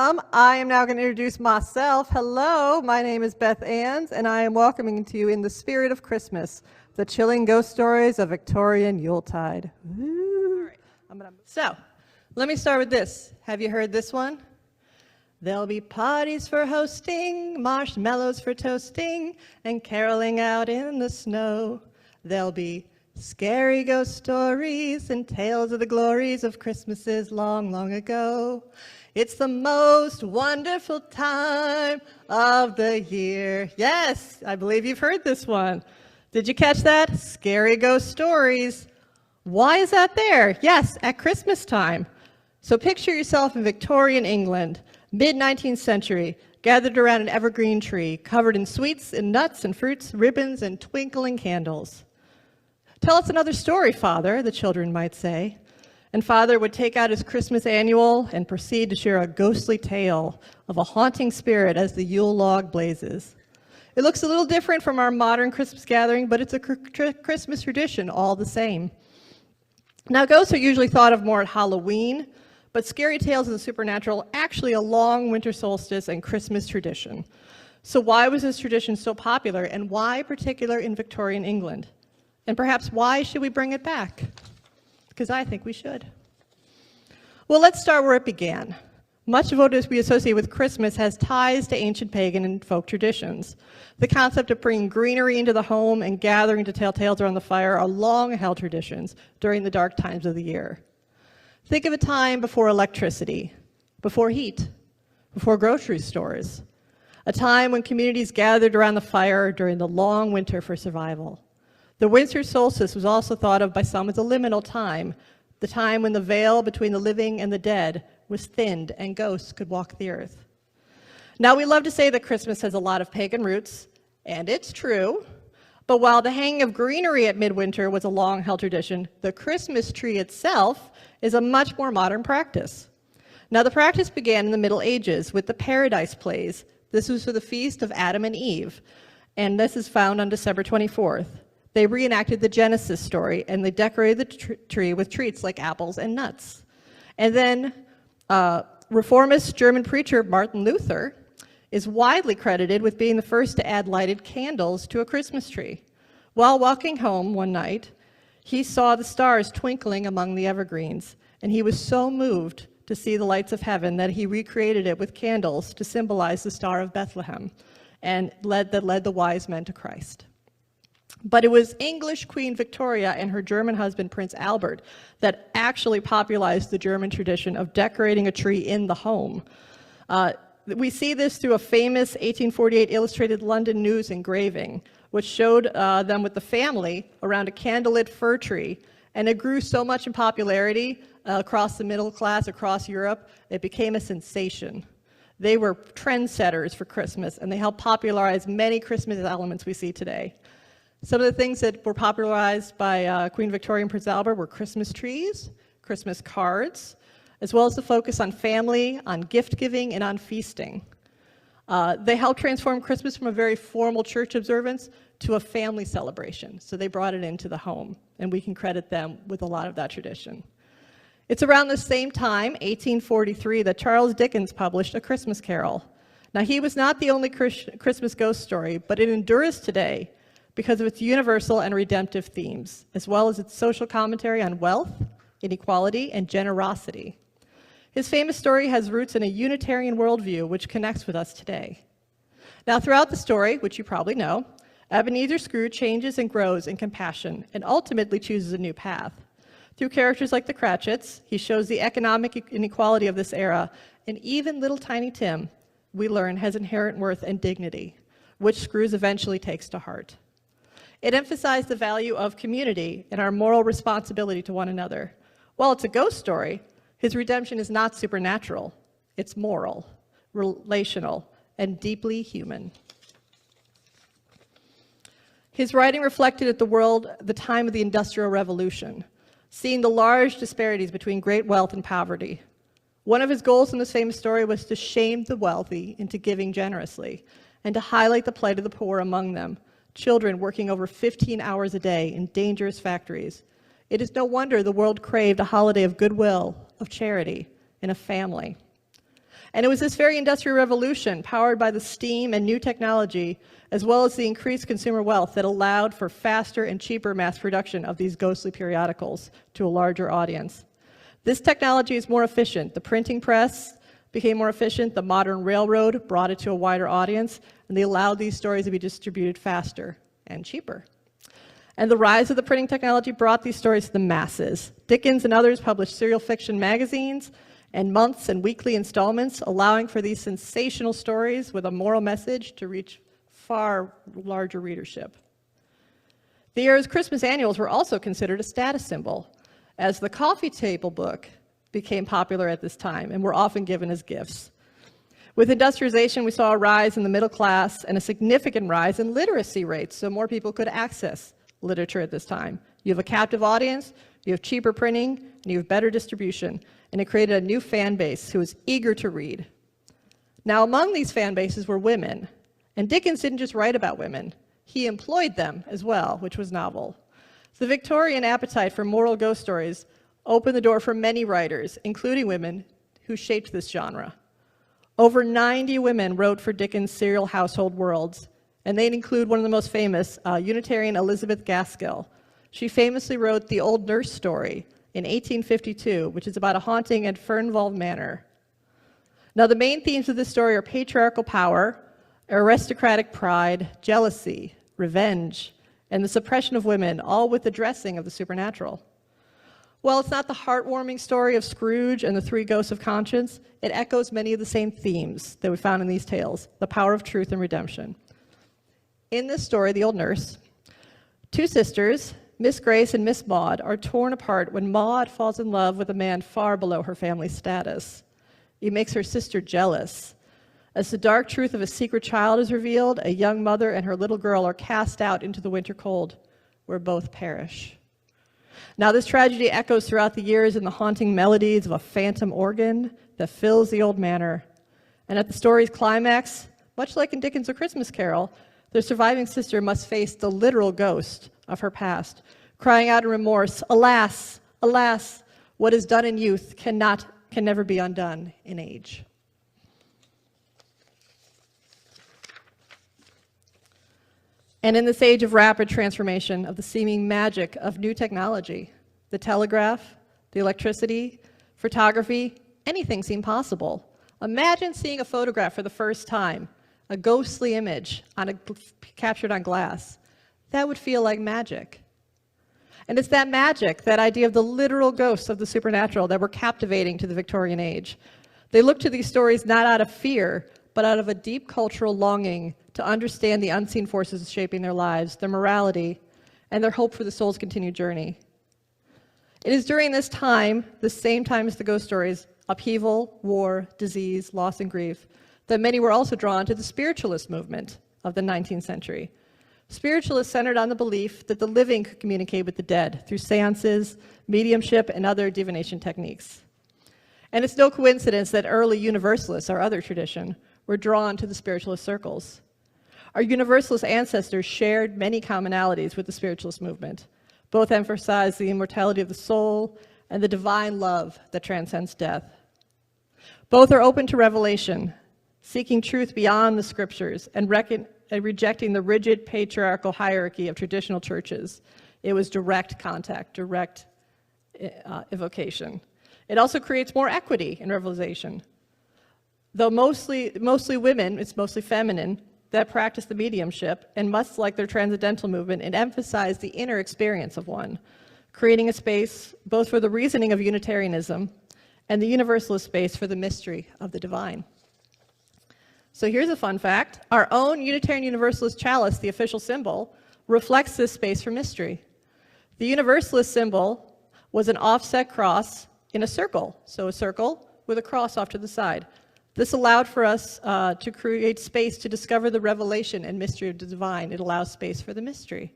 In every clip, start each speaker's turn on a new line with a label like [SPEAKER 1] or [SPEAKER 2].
[SPEAKER 1] I am now going to introduce myself. Hello, my name is Beth Anz, and I am welcoming to you in the spirit of Christmas, the chilling ghost stories of Victorian Yuletide. All right. So, let me start with this. Have you heard this one? There'll be parties for hosting, marshmallows for toasting, and caroling out in the snow. There'll be scary ghost stories and tales of the glories of Christmases long, long ago. It's the most wonderful time of the year. Yes, I believe you've heard this one. Did you catch that? Scary ghost stories. Why is that there? Yes, at Christmas time. So picture yourself in Victorian England, mid-19th century, gathered around an evergreen tree, covered in sweets and nuts and fruits, ribbons and twinkling candles. Tell us another story, Father, the children might say. And Father would take out his Christmas annual and proceed to share a ghostly tale of a haunting spirit as the Yule log blazes. It looks a little different from our modern Christmas gathering, but it's a Christmas tradition all the same. Now, ghosts are usually thought of more at Halloween, but scary tales of the supernatural are actually a long winter solstice and Christmas tradition. So why was this tradition so popular, and why particular in Victorian England? And perhaps why should we bring it back? Because I think we should. Well, let's start where it began. Much of what we associate with Christmas has ties to ancient pagan and folk traditions. The concept of bringing greenery into the home and gathering to tell tales around the fire are long-held traditions during the dark times of the year. Think of a time before electricity, before heat, before grocery stores, a time when communities gathered around the fire during the long winter for survival. The winter solstice was also thought of by some as a liminal time, the time when the veil between the living and the dead was thinned and ghosts could walk the earth. Now, we love to say that Christmas has a lot of pagan roots, and it's true, but while the hanging of greenery at midwinter was a long-held tradition, the Christmas tree itself is a much more modern practice. Now, the practice began in the Middle Ages with the Paradise Plays. This was for the feast of Adam and Eve, and this is found on December 24th. They reenacted the Genesis story, and they decorated the tree with treats like apples and nuts. And then reformist German preacher Martin Luther is widely credited with being the first to add lighted candles to a Christmas tree. While walking home one night, he saw the stars twinkling among the evergreens, and he was so moved to see the lights of heaven that he recreated it with candles to symbolize the Star of Bethlehem, and led the wise men to Christ. But it was English Queen Victoria and her German husband, Prince Albert, that actually popularized the German tradition of decorating a tree in the home. We see this through a famous 1848 illustrated London News engraving, which showed them with the family around a candlelit fir tree. And it grew so much in popularity across the middle class, across Europe, it became a sensation. They were trendsetters for Christmas, and they helped popularize many Christmas elements we see today. Some of the things that were popularized by Queen Victoria and Prince Albert were Christmas trees, Christmas cards, as well as the focus on family, on gift giving, and on feasting. They helped transform Christmas from a very formal church observance to a family celebration. So they brought it into the home, and we can credit them with a lot of that tradition. It's around the same time, 1843, that Charles Dickens published A Christmas Carol. Now, he was not the only Christmas ghost story, but it endures today because of its universal and redemptive themes, as well as its social commentary on wealth, inequality, and generosity. His famous story has roots in a Unitarian worldview, which connects with us today. Now, throughout the story, which you probably know, Ebenezer Scrooge changes and grows in compassion, and ultimately chooses a new path. Through characters like the Cratchits, he shows the economic inequality of this era, and even little tiny Tim, we learn, has inherent worth and dignity, which Scrooge eventually takes to heart. It emphasized the value of community and our moral responsibility to one another. While it's a ghost story, his redemption is not supernatural. It's moral, relational, and deeply human. His writing reflected at the time of the Industrial Revolution, seeing the large disparities between great wealth and poverty. One of his goals in this famous story was to shame the wealthy into giving generously, and to highlight the plight of the poor among them, children working over 15 hours a day in dangerous factories. It is no wonder the world craved a holiday of goodwill, of charity, and of family. And it was this very industrial revolution, powered by the steam and new technology, as well as the increased consumer wealth, that allowed for faster and cheaper mass production of these ghostly periodicals to a larger audience. This technology is more efficient. The printing press became more efficient, the modern railroad brought it to a wider audience, and they allowed these stories to be distributed faster and cheaper. And the rise of the printing technology brought these stories to the masses. Dickens and others published serial fiction magazines and months and weekly installments, allowing for these sensational stories with a moral message to reach far larger readership. The era's Christmas annuals were also considered a status symbol, as the coffee table book became popular at this time and were often given as gifts. With industrialization, we saw a rise in the middle class and a significant rise in literacy rates, so more people could access literature at this time. You have a captive audience, you have cheaper printing, and you have better distribution, and it created a new fan base who was eager to read. Now, among these fan bases were women, and Dickens didn't just write about women, he employed them as well, which was novel. The Victorian appetite for moral ghost stories opened the door for many writers, including women, who shaped this genre. Over 90 women wrote for Dickens' serial household worlds, and they'd include one of the most famous, Unitarian Elizabeth Gaskell. She famously wrote The Old Nurse Story in 1852, which is about a haunting at Fernval Manor. Now, the main themes of this story are patriarchal power, aristocratic pride, jealousy, revenge, and the suppression of women, all with the dressing of the supernatural. While it's not the heartwarming story of Scrooge and the three ghosts of conscience, it echoes many of the same themes that we found in these tales, the power of truth and redemption. In this story, The Old Nurse, two sisters, Miss Grace and Miss Maud, are torn apart when Maud falls in love with a man far below her family status. He makes her sister jealous. As the dark truth of a secret child is revealed, a young mother and her little girl are cast out into the winter cold, where both perish. Now, this tragedy echoes throughout the years in the haunting melodies of a phantom organ that fills the old manor. And at the story's climax, much like in Dickens' A Christmas Carol, the surviving sister must face the literal ghost of her past, crying out in remorse, "Alas, alas, what is done in youth can never be undone in age." And in this age of rapid transformation, of the seeming magic of new technology, the telegraph, the electricity, photography, anything seemed possible. Imagine seeing a photograph for the first time, a ghostly image captured on glass. That would feel like magic. And it's that magic, that idea of the literal ghosts of the supernatural, that were captivating to the Victorian age. They looked to these stories not out of fear, but out of a deep cultural longing to understand the unseen forces shaping their lives, their morality, and their hope for the soul's continued journey. It is during this time, the same time as the ghost stories, upheaval, war, disease, loss, and grief, that many were also drawn to the spiritualist movement of the 19th century. Spiritualists centered on the belief that the living could communicate with the dead through seances, mediumship, and other divination techniques. And it's no coincidence that early Universalists, our other tradition, were drawn to the spiritualist circles. Our Universalist ancestors shared many commonalities with the spiritualist movement. Both emphasized the immortality of the soul and the divine love that transcends death. Both are open to revelation, seeking truth beyond the scriptures and rejecting the rigid patriarchal hierarchy of traditional churches. It was direct contact, direct evocation. It also creates more equity in revelation. Though mostly women, it's mostly feminine, that practice the mediumship, and much like their transcendental movement, it emphasized the inner experience of one, creating a space both for the reasoning of Unitarianism and the Universalist space for the mystery of the divine. So here's a fun fact. Our own Unitarian Universalist chalice, the official symbol, reflects this space for mystery. The Universalist symbol was an offset cross in a circle, so a circle with a cross off to the side. This allowed for us to create space to discover the revelation and mystery of the divine. It allows space for the mystery.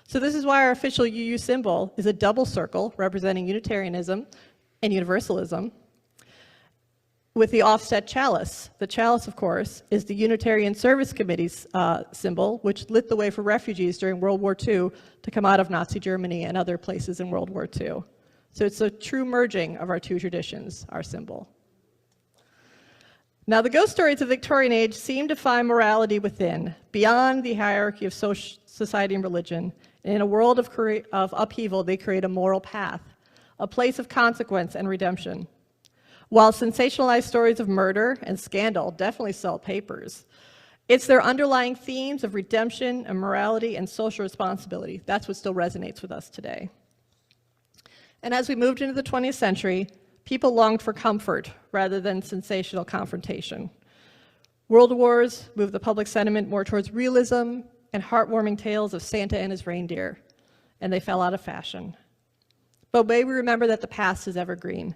[SPEAKER 1] So this is why our official UU symbol is a double circle representing Unitarianism and Universalism with the offset chalice. The chalice, of course, is the Unitarian Service Committee's symbol, which lit the way for refugees during World War II to come out of Nazi Germany and other places in World War II. So it's a true merging of our two traditions, our symbol. Now, the ghost stories of the Victorian age seem to find morality within, beyond the hierarchy of society and religion. And in a world of upheaval, they create a moral path, a place of consequence and redemption. While sensationalized stories of murder and scandal definitely sell papers, it's their underlying themes of redemption and morality and social responsibility. That's what still resonates with us today. And as we moved into the 20th century, people longed for comfort rather than sensational confrontation. World wars moved the public sentiment more towards realism and heartwarming tales of Santa and his reindeer, and they fell out of fashion. But may we remember that the past is evergreen.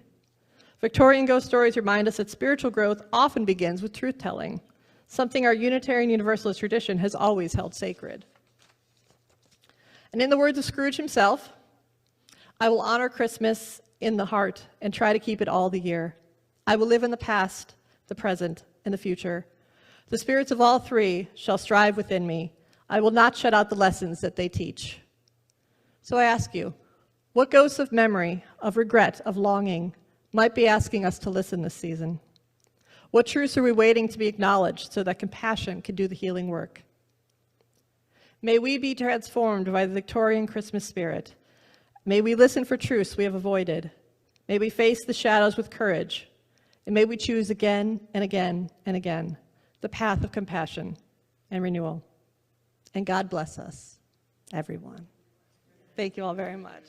[SPEAKER 1] Victorian ghost stories remind us that spiritual growth often begins with truth-telling, something our Unitarian Universalist tradition has always held sacred. And in the words of Scrooge himself, I will honor Christmas in the heart and try to keep it all the year. I will live in the past, the present, and the future. The spirits of all three shall strive within me. I will not shut out the lessons that they teach. So I ask you, what ghosts of memory, of regret, of longing might be asking us to listen this season? What truths are we waiting to be acknowledged so that compassion can do the healing work? May we be transformed by the Victorian Christmas spirit. May we listen for truths we have avoided. May we face the shadows with courage. And may we choose again and again and again the path of compassion and renewal. And God bless us, everyone. Thank you all very much.